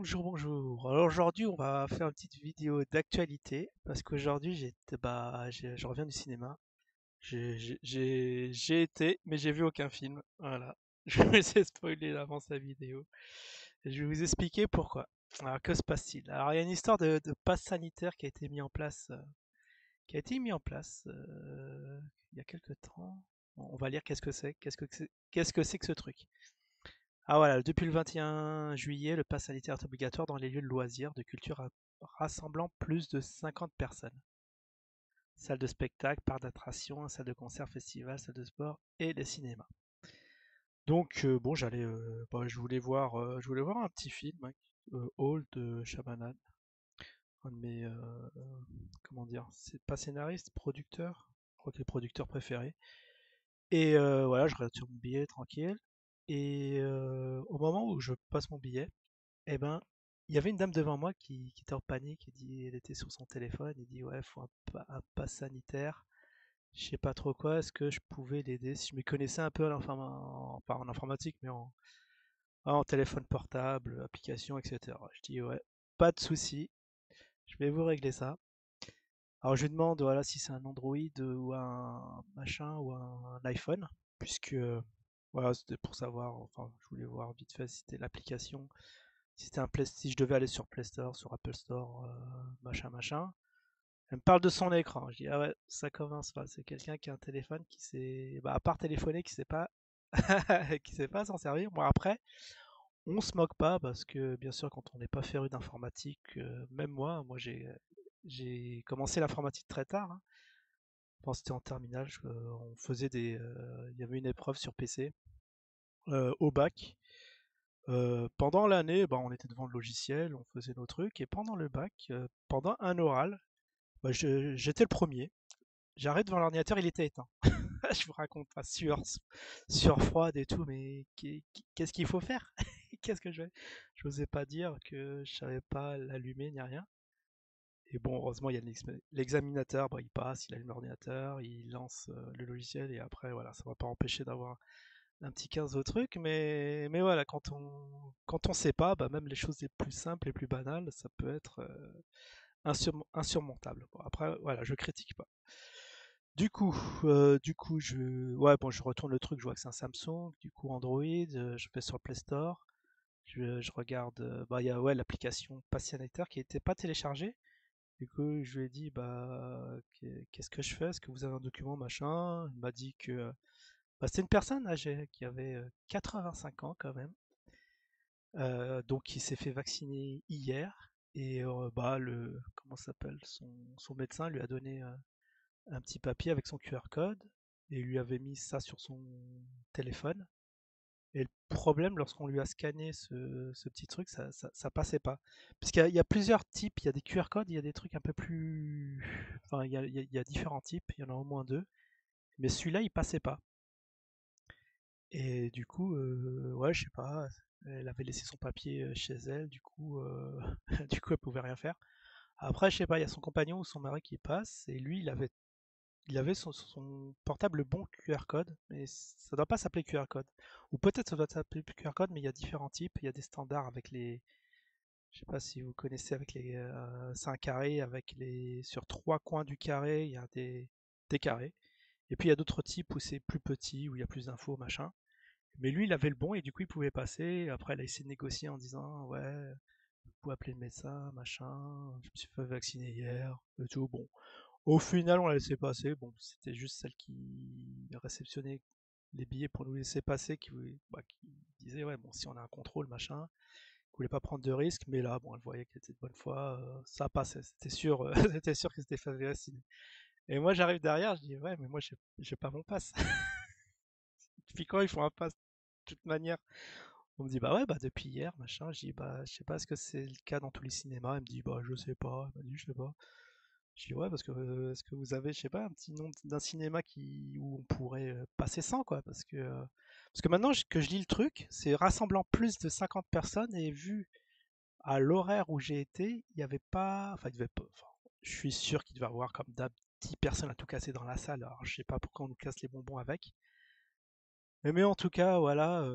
Bonjour, bonjour. Alors aujourd'hui, on va faire une petite vidéo d'actualité parce qu'aujourd'hui, je reviens du cinéma. J'ai été, mais j'ai vu aucun film. Voilà. Je vais essayer de spoiler avant sa vidéo. Et je vais vous expliquer pourquoi. Alors, que se passe-t-il? Alors, il y a une histoire de passe sanitaire qui a été mis en place, il y a quelques temps. Bon, on va lire qu'est-ce que c'est, qu'est-ce que c'est que ce truc. Ah voilà, depuis le 21 juillet, le pass sanitaire est obligatoire dans les lieux de loisirs, de culture rassemblant plus de 50 personnes. Salles de spectacle, parcs d'attractions, salles de concert, festivals, salles de sport et les cinémas. Donc bon, je voulais voir un petit film, hein, Hall de Shyamalan, un de mes, comment dire, c'est pas scénariste, producteur, je crois que les producteurs préférés. Et voilà, je regarde sur mon billet tranquille. Et au moment où je passe mon billet, eh ben, il y avait une dame devant moi qui était en panique. Elle était sur son téléphone. Il dit, ouais, faut un pass sanitaire. Je sais pas trop quoi. Est-ce que je pouvais l'aider si je me connaissais un peu pas en informatique, mais en téléphone portable, application, etc. Je dis, ouais, pas de souci. Je vais vous régler ça. Alors je lui demande, voilà, si c'est un Android ou un machin ou un iPhone, puisque voilà, c'était pour savoir. Enfin, je voulais voir vite fait si c'était l'application. Si je devais aller sur Play Store, sur Apple Store, machin, machin. Elle me parle de son écran. Je dis, ah ouais, ça commence pas. C'est quelqu'un qui a un téléphone qui sait, bah, à part téléphoner, qui sait pas, qui sait pas s'en servir. Bon, après, on se moque pas parce que, bien sûr, quand on n'est pas féru d'informatique, même moi, j'ai commencé l'informatique très tard, hein. Quand c'était en terminale, on faisait il y avait une épreuve sur PC au bac. Pendant l'année, bah, on était devant le logiciel, on faisait nos trucs, et pendant le bac, pendant un oral, bah, j'étais le premier. J'arrive devant l'ordinateur, il était éteint. Je vous raconte, pas sueur froide et tout, mais qu'est-ce qu'il faut faire? Qu'est-ce que je vais? Je n'osais pas dire que je savais pas l'allumer ni rien. Et bon, heureusement, il y a l'examinateur, bah, il passe, il allume l'ordinateur, il lance le logiciel, et après, voilà, ça va pas empêcher d'avoir un petit 15 au truc, mais voilà, quand on sait pas, bah, même les choses les plus simples, les plus banales, ça peut être insurmontable. Bon, après, voilà, je critique pas. Ouais, bon, je retourne le truc, je vois que c'est un Samsung, du coup Android, je vais sur le Play Store, je regarde, bah, il y a ouais, l'application Passionnateur qui n'était pas téléchargée. Du coup, je lui ai dit, bah, qu'est-ce que je fais? Est-ce que vous avez un document, machin? Il m'a dit que bah, c'était une personne âgée qui avait 85 ans quand même, donc qui s'est fait vacciner hier. Et bah, comment ça s'appelle? Son médecin lui a donné un petit papier avec son QR code et lui avait mis ça sur son téléphone. Et le problème, lorsqu'on lui a scanné ce petit truc, ça passait pas. Puisqu'il y a plusieurs types, il y a des QR codes, il y a des trucs un peu plus. Enfin, il y a différents types, il y en a au moins deux. Mais celui-là, il passait pas. Et du coup, ouais, je sais pas, elle avait laissé son papier chez elle, du coup, du coup, elle pouvait rien faire. Après, je sais pas, il y a son compagnon ou son mari qui passe, et lui, il avait son portable le bon QR code, mais ça doit pas s'appeler QR code. Ou peut-être ça doit s'appeler QR code, mais il y a différents types. Il y a des standards avec les, je sais pas si vous connaissez avec c'est un carré avec sur trois coins du carré, il y a des carrés. Et puis il y a d'autres types où c'est plus petit, où il y a plus d'infos, machin. Mais lui, il avait le bon et du coup, il pouvait passer. Après, il a essayé de négocier en disant, ouais, vous pouvez appeler le médecin, machin. Je me suis fait vacciner hier et tout. Bon, au final, on l'a laissé passer. Bon, c'était juste celle qui réceptionnait les billets pour nous laisser passer qui disait, ouais, bon, si on a un contrôle, machin, ne voulait pas prendre de risques, mais là, bon, elle voyait qu'elle était de bonne foi, ça passait, c'était sûr, c'était sûr que c'était fait vacciner. Et moi, j'arrive derrière, je dis, ouais, mais moi, j'ai pas mon pass. Depuis quand ils font un pass de toute manière? On me dit, bah ouais, bah depuis hier, machin. Je dis, bah, je sais pas, est-ce que c'est le cas dans tous les cinémas? Elle me dit, bah, je sais pas. Elle m'a dit, je sais pas. Je dis ouais parce que est-ce que vous avez, je sais pas, un petit nom d'un cinéma où on pourrait passer sans quoi parce que maintenant que je lis le truc, c'est rassemblant plus de 50 personnes et vu à l'horaire où j'ai été, il y avait pas, enfin il devait pas, enfin, je suis sûr qu'il devait y avoir comme d'hab 10 personnes à tout casser dans la salle. Alors je sais pas pourquoi on nous casse les bonbons avec. Mais en tout cas, voilà,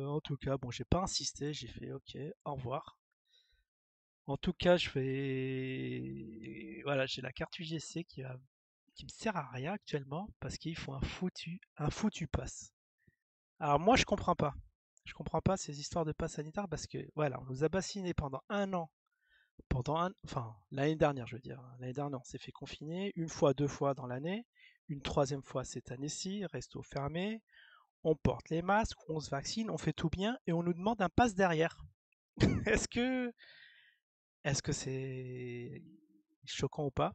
en tout cas, bon, j'ai pas insisté, j'ai fait ok, au revoir. En tout cas, je vais. Voilà, j'ai la carte UGC qui me sert à rien actuellement parce qu'ils font un foutu pass. Alors moi, je comprends pas. Je comprends pas ces histoires de pass sanitaire parce que voilà, on nous a bassinés pendant un an, enfin l'année dernière, je veux dire. L'année dernière, on s'est fait confiner une fois, deux fois dans l'année, une troisième fois cette année-ci, resto fermé. On porte les masques, on se vaccine, on fait tout bien et on nous demande un pass derrière. Est-ce que est-ce que c'est choquant ou pas?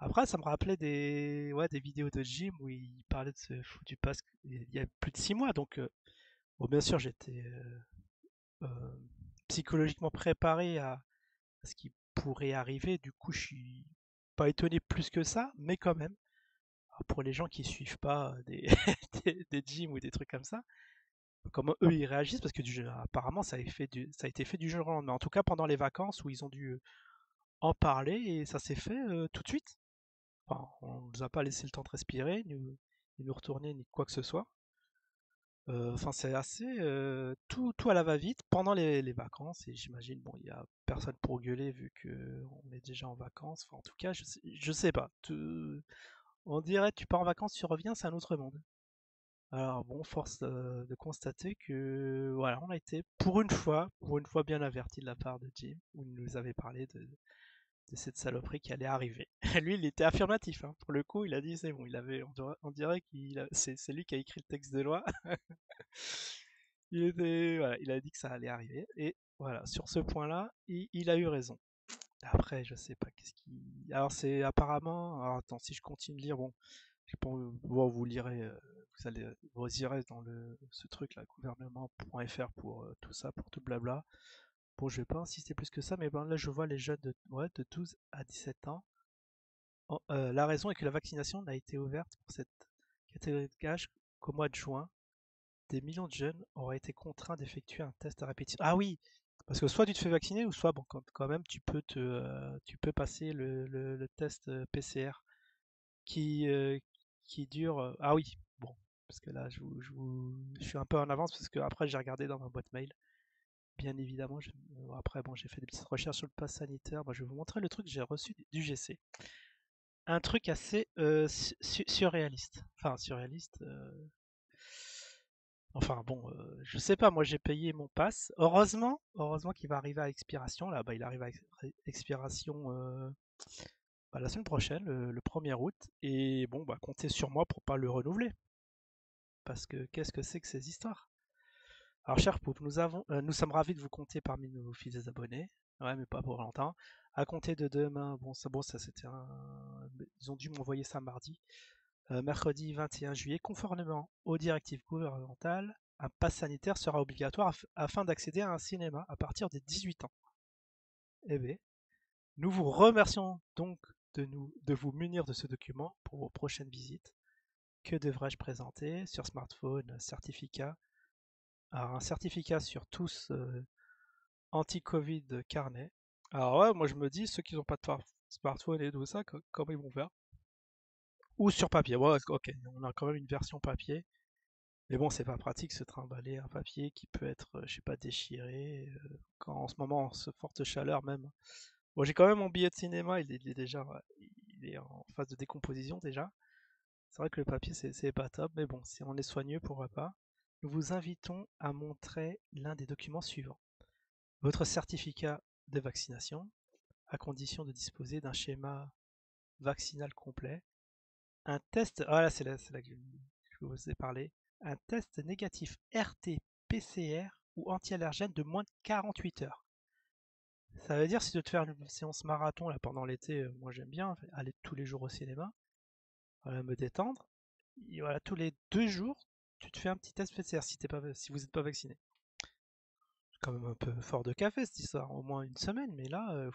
Après, ça me rappelait des vidéos de gym où il parlait de ce foutu pass il y a plus de 6 mois. Donc, bon, bien sûr, j'étais euh, psychologiquement préparé à ce qui pourrait arriver. Du coup, je suis pas étonné plus que ça, mais quand même. Alors, pour les gens qui suivent pas des gyms ou des trucs comme ça, comment eux ils réagissent, parce que apparemment ça a été fait du jour au lendemain. En tout cas, pendant les vacances où ils ont dû en parler et ça s'est fait tout de suite. Enfin, on ne nous a pas laissé le temps de respirer, ni nous retourner, ni quoi que ce soit. Enfin, c'est assez tout à la va-vite pendant les vacances. Et j'imagine, bon, il y a personne pour gueuler vu que on est déjà en vacances. Enfin, en tout cas, je sais pas. On dirait, tu pars en vacances, tu reviens, c'est un autre monde. Alors bon, force de constater que voilà, on a été pour une fois bien averti de la part de Jim, où il nous avait parlé de cette saloperie qui allait arriver. Lui, il était affirmatif, hein. Pour le coup, il a dit c'est bon. On dirait c'est lui qui a écrit le texte de loi. Voilà, il a dit que ça allait arriver. Et voilà, sur ce point-là, il a eu raison. Après, je sais pas qu'est-ce qui. Alors, c'est apparemment. Alors, attends, si je continue de lire, bon, je sais pas, bon, vous lirez, vous irez dans ce truc là, gouvernement.fr pour tout ça, pour tout blabla. Bon, je vais pas insister plus que ça, mais ben là, je vois les jeunes de 12 à 17 ans. La raison est que la vaccination n'a été ouverte pour cette catégorie d'âge qu'au mois de juin. Des millions de jeunes auraient été contraints d'effectuer un test à répétition. Ah oui, parce que soit tu te fais vacciner, ou soit bon, quand même tu peux passer le test PCR qui, euh, qui dure. Ah oui, bon, parce que là je suis un peu en avance parce que après j'ai regardé dans ma boîte mail. Bien évidemment, après bon, j'ai fait des petites recherches sur le pass sanitaire. Moi, je vais vous montrer le truc que j'ai reçu du GC. Un truc assez surréaliste. Enfin, surréaliste. Enfin bon, je sais pas, moi j'ai payé mon pass. Heureusement qu'il va arriver à expiration. Là, bah, il arrive à expiration bah, la semaine prochaine, le 1er août. Et bon, bah comptez sur moi pour pas le renouveler. Parce que qu'est-ce que c'est que ces histoires? Alors, cher Poup, nous sommes ravis de vous compter parmi nos fidèles abonnés. Ouais, mais pas pour longtemps. À compter de demain, bon, ça c'était ils ont dû m'envoyer ça mardi. Mercredi 21 juillet, conformément aux directives gouvernementales, un pass sanitaire sera obligatoire afin d'accéder à un cinéma à partir des 18 ans. Eh bien, nous vous remercions donc de vous munir de ce document pour vos prochaines visites. Que devrais-je présenter sur smartphone? Certificat. Alors, un certificat sur tous anti-Covid carnet. Alors ouais, moi je me dis, ceux qui n'ont pas de smartphone et tout ça, comment ils vont faire? Ou sur papier. Ouais, ok, on a quand même une version papier. Mais bon, c'est pas pratique se trimballer un papier qui peut être, je sais pas, déchiré, quand en ce moment, en ce forte chaleur même. Bon, j'ai quand même mon billet de cinéma, il est déjà, il est en phase de décomposition déjà. C'est vrai que le papier, c'est pas top, mais bon, si on est soigneux, pourquoi pas. Nous vous invitons à montrer l'un des documents suivants. Votre certificat de vaccination, à condition de disposer d'un schéma vaccinal complet. Un test, voilà, c'est là que je vous ai parlé. Un test négatif RT-PCR ou anti-allergène de moins de 48 heures. Ça veut dire si tu veux te faire une séance marathon là pendant l'été, moi j'aime bien aller tous les jours au cinéma, voilà, me détendre. Et voilà, tous les 2 jours, tu te fais un petit test PCR si vous n'êtes pas vacciné. C'est quand même un peu fort de café cette histoire, au moins une semaine, mais là,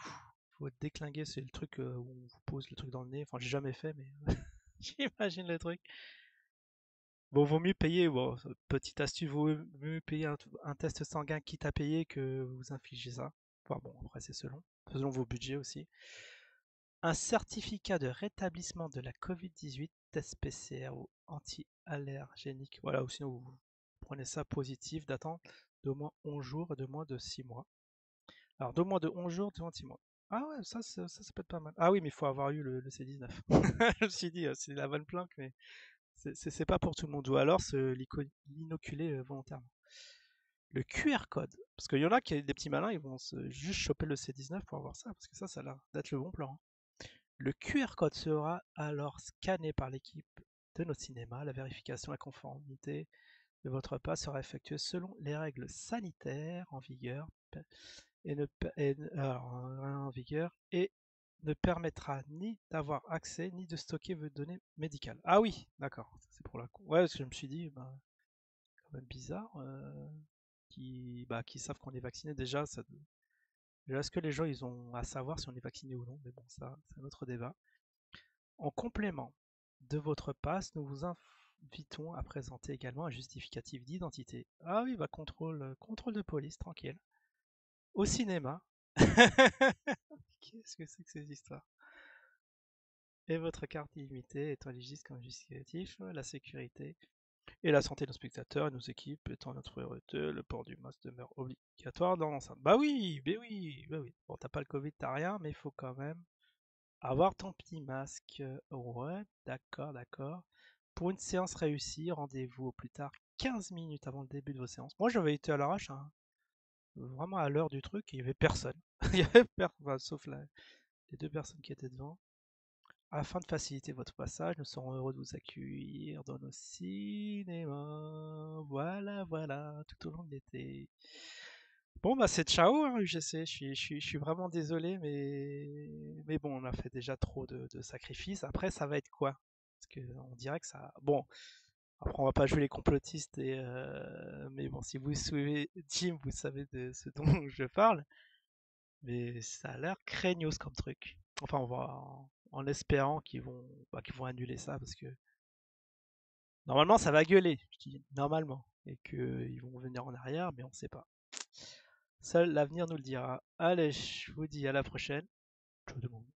faut être déclingué, c'est le truc où on vous pose le truc dans le nez. Enfin, j'ai jamais fait, mais j'imagine le truc. Bon, vaut mieux payer, bon, petite astuce, vaut mieux payer un test sanguin quitte à payer que vous infliger ça. Enfin bon, après c'est selon vos budgets aussi. Un certificat de rétablissement de la Covid-18, test PCR ou anti-allergénique. Voilà, ou sinon vous prenez ça positif, datant d'au moins 11 jours et de moins de 6 mois. Alors, 2 mois de 11 jours, 26 mois. Ah ouais, ça peut être pas mal. Ah oui, mais il faut avoir eu le C19. Je me suis dit, c'est la bonne planque, mais c'est pas pour tout le monde. Ou alors l'inoculer volontairement. Le QR code. Parce qu'il y en a qui, des petits malins, ils vont juste choper le C19 pour avoir ça, parce que ça a l'air d'être le bon plan, hein. Le QR code sera alors scanné par l'équipe de notre cinéma. La vérification de la conformité de votre pass sera effectuée selon les règles sanitaires en vigueur et en vigueur et ne permettra ni d'avoir accès ni de stocker vos données médicales. Ah oui, d'accord. C'est pour la. Ouais, parce que je me suis dit, bah, quand même bizarre, qui savent qu'on est vacciné déjà. Est-ce que les gens ils ont à savoir si on est vacciné ou non? Mais bon, ça, c'est un autre débat. En complément de votre passe, nous vous invitons à présenter également un justificatif d'identité. Ah oui, bah contrôle de police, tranquille. Au cinéma. Qu'est-ce que c'est que ces histoires? Et votre carte illimitée étant éligible comme justificatif, la sécurité et la santé de nos spectateurs et nos équipes étant notre priorité, le port du masque demeure obligatoire dans l'enceinte. Bah oui, bah oui, bah oui. Bon, t'as pas le Covid, t'as rien, mais il faut quand même avoir ton petit masque. Ouais, d'accord, d'accord. Pour une séance réussie, rendez-vous au plus tard 15 minutes avant le début de vos séances. Moi, j'avais été à l'arrache, hein, vraiment à l'heure du truc, il y avait personne. Il y avait personne, enfin, sauf les 2 personnes qui étaient devant. Afin de faciliter votre passage, nous serons heureux de vous accueillir dans nos cinémas. Voilà, voilà, tout au long de l'été. Bon, bah c'est ciao, hein, UGC. Je suis vraiment désolé, mais bon, on a fait déjà trop de sacrifices. Après, ça va être quoi? Parce que on dirait que ça. Bon, après, on va pas jouer les complotistes, mais bon, si vous suivez Jim, vous savez de ce dont je parle. Mais ça a l'air craignos comme truc. Enfin, on va en espérant qu'ils vont annuler ça parce que normalement ça va gueuler, je dis normalement, et qu'ils vont venir en arrière, mais on sait pas. Seul l'avenir nous le dira. Allez, je vous dis à la prochaine. Ciao tout le monde.